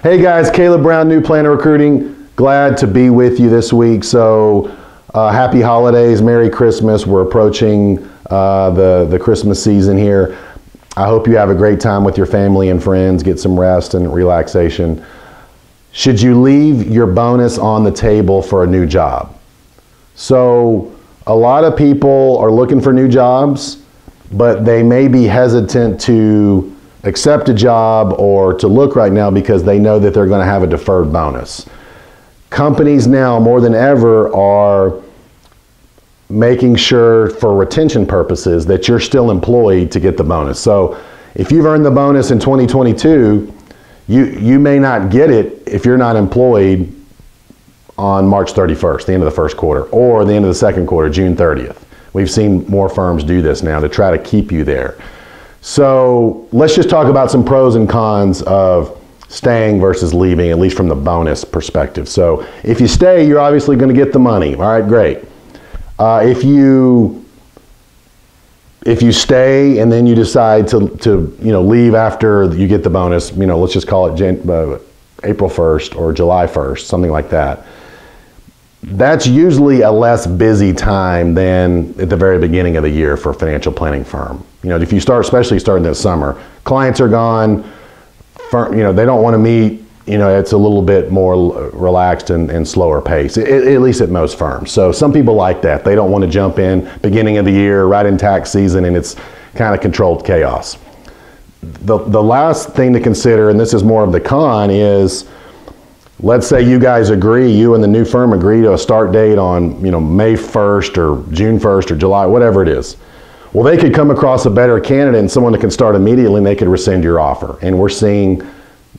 Hey guys, Caleb Brown, New Planner Recruiting. Glad to be with you this week. So happy holidays, Merry Christmas. We're approaching the Christmas season here. I hope you have a great time with your family and friends, get some rest and relaxation. Should you leave your bonus on the table for a new job? So a lot of people are looking for new jobs, but they may be hesitant to accept a job or to look right now because they know that they're going to have a deferred bonus. Companies now more than ever are making sure for retention purposes that you're still employed to get the bonus. So if you've earned the bonus in 2022, you may not get it if you're not employed on March 31st, the end of the first quarter, or the end of the second quarter, June 30th. We've seen more firms do this now to try to keep you there. So let's just talk about some pros and cons of staying versus leaving, at least from the bonus perspective. So if you stay, you're obviously going to get the money. All right, great. If you stay and then you decide to leave after you get the bonus, let's just call it April 1st or July 1st, something like that. That's usually a less busy time than at the very beginning of the year for a financial planning firm. If you start, especially starting this summer, clients are gone, they don't want to meet, it's a little bit more relaxed and slower pace, at least at most firms. So some people like that. They don't want to jump in beginning of the year, right in tax season, and it's kind of controlled chaos. The last thing to consider, and this is more of the con, is let's say you guys agree, you and the new firm agree to a start date on May 1st or June 1st or July, whatever it is. Well, they could come across a better candidate and someone that can start immediately and they could rescind your offer. And we're seeing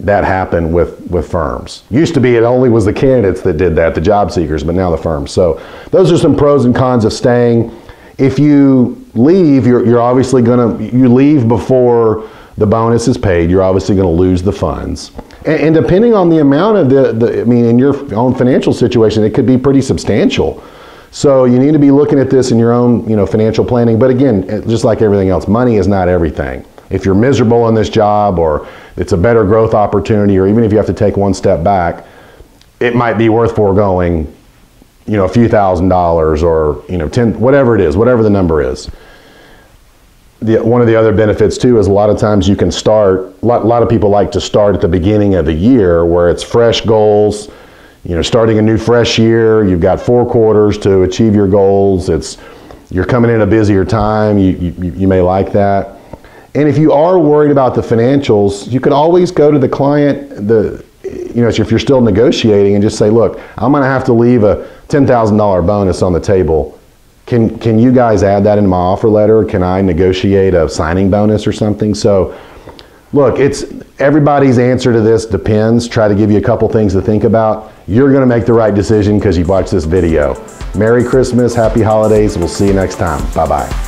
that happen with firms. Used to be it only was the candidates that did that, the job seekers, but now the firms. So those are some pros and cons of staying. If you leave, you're obviously you leave before the bonus is paid, you're obviously going to lose the funds. And depending on the amount of in your own financial situation, it could be pretty substantial. So you need to be looking at this in your own, financial planning. But again, just like everything else, money is not everything. If you're miserable in this job, or it's a better growth opportunity, or even if you have to take one step back, it might be worth foregoing, a few $1,000s or 10, whatever it is, whatever the number is. One of the other benefits too is a lot of times you can start, a lot of people like to start at the beginning of the year where it's fresh goals, starting a new fresh year, you've got 4 quarters to achieve your goals, you're coming in a busier time, you may like that. And if you are worried about the financials, you could always go to the client, if you're still negotiating, and just say, look, I'm gonna have to leave a $10,000 bonus on the table. Can you guys add that into my offer letter? Can I negotiate a signing bonus or something? So look, everybody's answer to this depends. Try to give you a couple things to think about. You're gonna make the right decision because you've watched this video. Merry Christmas, happy holidays. We'll see you next time. Bye-bye.